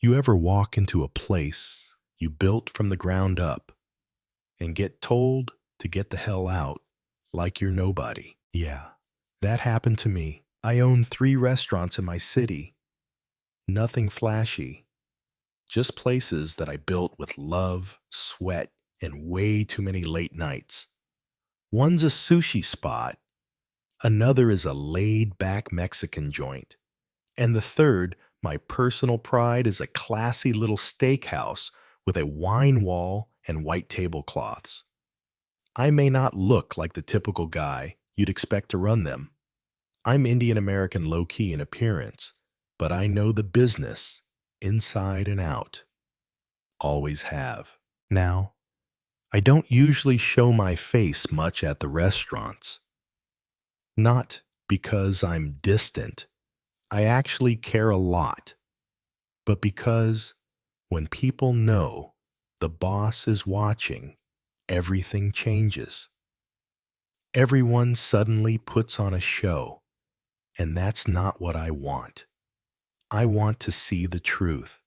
You ever walk into a place you built from the ground up and get told to get the hell out like you're nobody? Yeah, that happened to me. I own 3 restaurants in my city. Nothing flashy, just places that I built with love, sweat, and way too many late nights. One's a sushi spot, another is a laid back Mexican joint, and the third, my personal pride, is a classy little steakhouse with a wine wall and white tablecloths. I may not look like the typical guy you'd expect to run them. I'm Indian American low key in appearance, but I know the business inside and out. Always have. Now, I don't usually show my face much at the restaurants. Not because I'm distant. I actually care a lot, but because when people know the boss is watching, everything changes. Everyone suddenly puts on a show, and that's not what I want. I want to see the truth.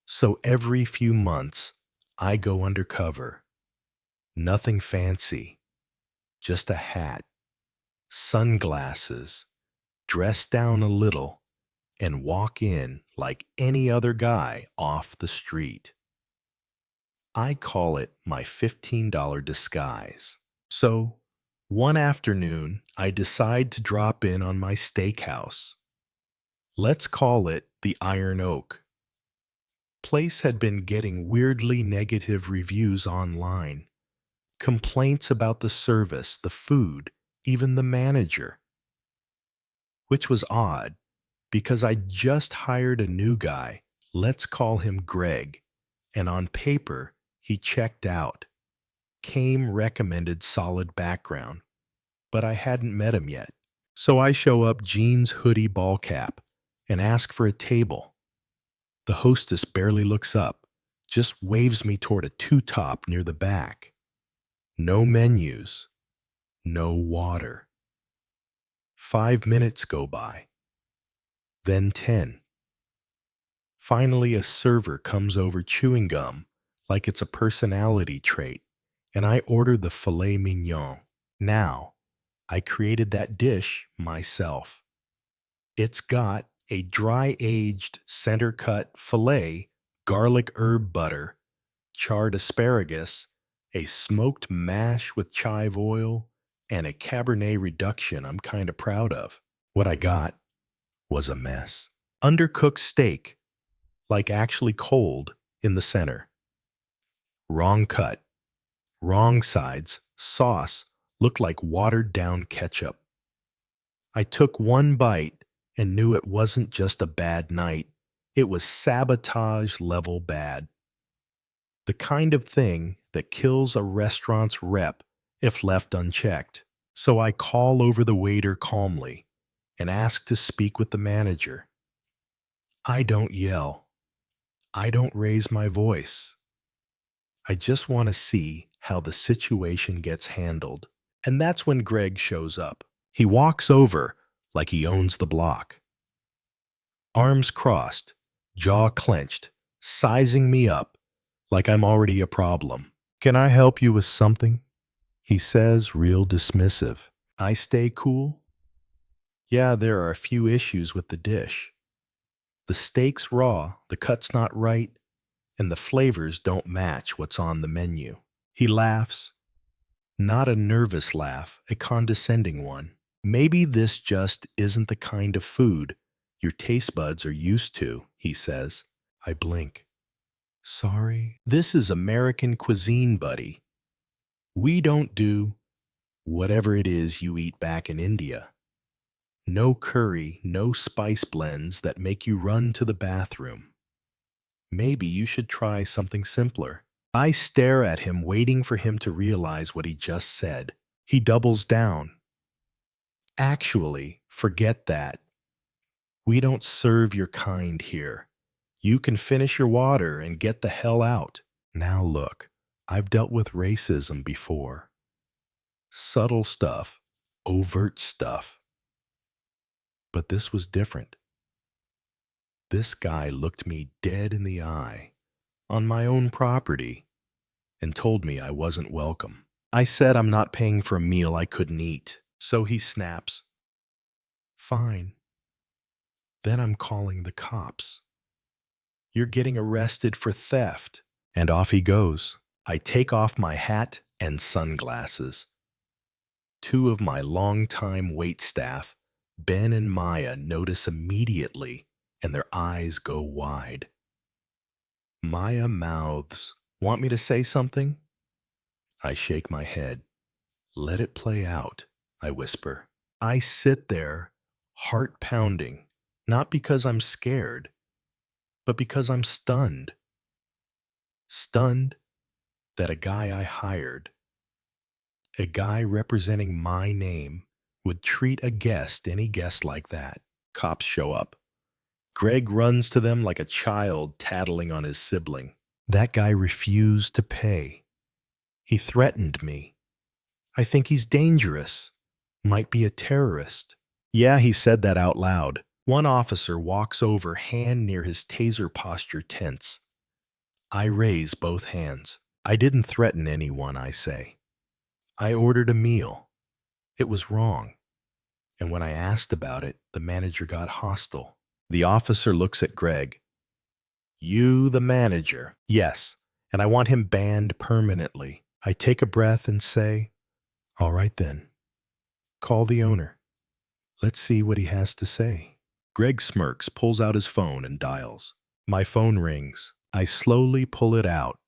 So every few months, I go undercover. Nothing fancy, just a hat, sunglasses, dress down a little, and walk in like any other guy off the street. I call it my $15 disguise. So, one afternoon, I decide to drop in on my steakhouse. Let's call it the Iron Oak. Place had been getting weirdly negative reviews online. Complaints about the service, the food, even the manager. Which was odd, because I just hired a new guy, let's call him Greg, and on paper, he checked out. Came recommended solid background, but I hadn't met him yet. So I show up jeans, hoodie, ball cap, and ask for a table. The hostess barely looks up, just waves me toward a two-top near the back. No menus, no water. 5 minutes go by, then 10. Finally, a server comes over chewing gum like it's a personality trait, and I order the filet mignon. Now, I created that dish myself. It's got a dry-aged center-cut filet, garlic herb butter, charred asparagus, a smoked mash with chive oil, and a Cabernet reduction I'm kind of proud of. What I got was a mess. Undercooked steak, like actually cold, in the center. Wrong cut, wrong sides, sauce looked like watered down ketchup. I took one bite and knew it wasn't just a bad night, it was sabotage level bad. The kind of thing that kills a restaurant's rep if left unchecked. So I call over the waiter calmly and ask to speak with the manager. I don't yell. I don't raise my voice. I just want to see how the situation gets handled. And that's when Greg shows up. He walks over like he owns the block. Arms crossed, jaw clenched, sizing me up like I'm already a problem. Can I help you with something? He says, real dismissive. I stay cool. Yeah, there are a few issues with the dish. The steak's raw, the cut's not right, and the flavors don't match what's on the menu. He laughs. Not a nervous laugh, a condescending one. Maybe this just isn't the kind of food your taste buds are used to, he says. I blink. Sorry? This is American cuisine, buddy. We don't do whatever it is you eat back in India. No curry, no spice blends that make you run to the bathroom. Maybe you should try something simpler. I stare at him, waiting for him to realize what he just said. He doubles down. Actually, forget that. We don't serve your kind here. You can finish your water and get the hell out. Now look, I've dealt with racism before. Subtle stuff, overt stuff. But this was different. This guy looked me dead in the eye on my own property and told me I wasn't welcome. I said I'm not paying for a meal I couldn't eat. So he snaps, "Fine, then I'm calling the cops. You're getting arrested for theft." And off he goes. I take off my hat and sunglasses. Two of my longtime waitstaff, Ben and Maya, notice immediately, and their eyes go wide. Maya mouths, "Want me to say something?" I shake my head. "Let it play out," I whisper. I sit there, heart pounding, not because I'm scared, but because I'm stunned. Stunned that a guy I hired, a guy representing my name, would treat a guest, any guest, like that. Cops show up. Greg runs to them like a child tattling on his sibling. That guy refused to pay. He threatened me. I think he's dangerous. Might be a terrorist. Yeah, he said that out loud. One officer walks over, hand near his taser posture tense. I raise both hands. I didn't threaten anyone, I say. I ordered a meal. It was wrong. And when I asked about it, the manager got hostile. The officer looks at Greg. "You, the manager?" "Yes, and I want him banned permanently." I take a breath and say, "All right then. Call the owner. Let's see what he has to say." Greg smirks, pulls out his phone, and dials. My phone rings. I slowly pull it out,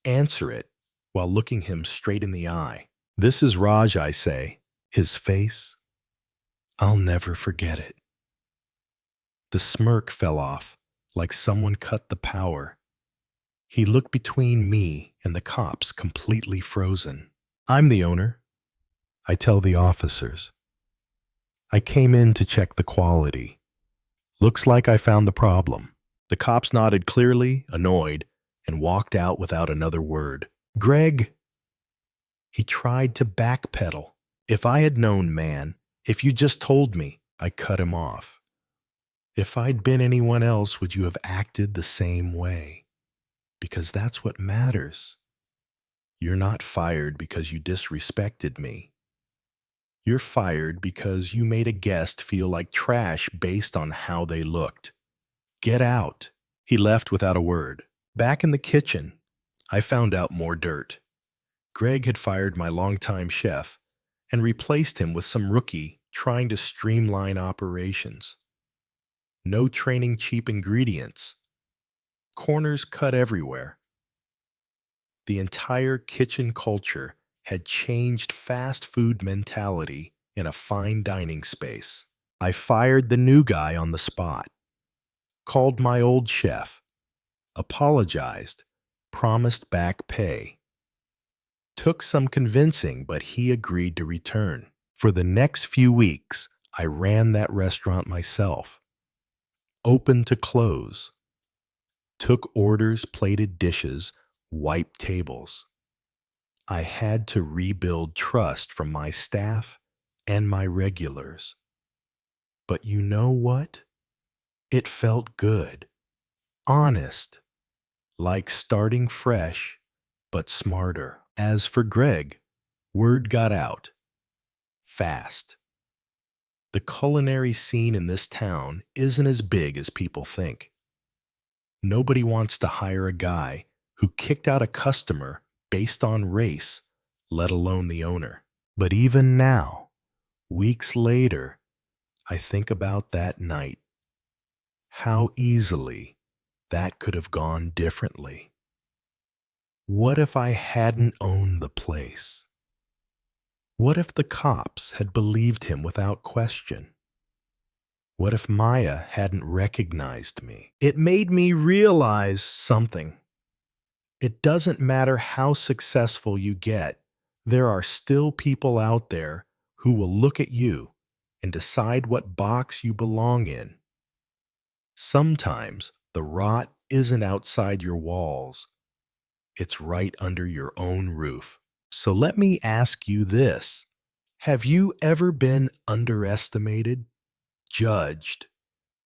answer it, while looking him straight in the eye. "This is Raj," I say. His face, I'll never forget it. The smirk fell off, like someone cut the power. He looked between me and the cops, completely frozen. "I'm the owner," I tell the officers. "I came in to check the quality. Looks like I found the problem." The cops nodded clearly, annoyed, and walked out without another word. "Greg," he tried to backpedal. "If I had known, man, if you just told me," I cut him off. "If I'd been anyone else, would you have acted the same way? Because that's what matters. You're not fired because you disrespected me. You're fired because you made a guest feel like trash based on how they looked. Get out." He left without a word. Back in the kitchen, I found out more dirt. Greg had fired my longtime chef and replaced him with some rookie trying to streamline operations. No training, cheap ingredients. Corners cut everywhere. The entire kitchen culture had changed fast food mentality in a fine dining space. I fired the new guy on the spot, called my old chef, apologized, promised back pay. Took some convincing, but he agreed to return. For the next few weeks, I ran that restaurant myself. Open to close. Took orders, plated dishes, wiped tables. I had to rebuild trust from my staff and my regulars. But you know what? It felt good. Honest. Like starting fresh, but smarter. As for Greg, word got out. Fast. The culinary scene in this town isn't as big as people think. Nobody wants to hire a guy who kicked out a customer based on race, let alone the owner. But even now, weeks later, I think about that night. How easily that could have gone differently. What if I hadn't owned the place? What if the cops had believed him without question? What if Maya hadn't recognized me? It made me realize something. It doesn't matter how successful you get, there are still people out there who will look at you and decide what box you belong in. Sometimes the rot isn't outside your walls. It's right under your own roof. So let me ask you this. Have you ever been underestimated, judged,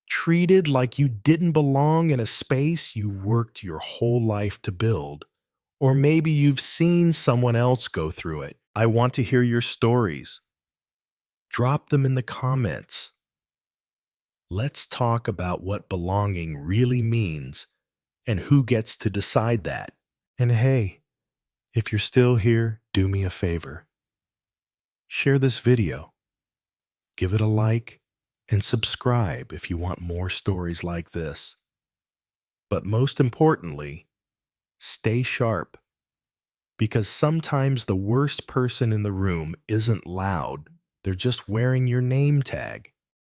treated like you didn't belong in a space you worked your whole life to build. Or maybe you've seen someone else go through it. I want to hear your stories. Drop them in the comments. Let's talk about what belonging really means and who gets to decide that. And hey, if you're still here, do me a favor. Share this video, give it a like, and subscribe if you want more stories like this. But most importantly, stay sharp, because sometimes the worst person in the room isn't loud, they're just wearing your name tag.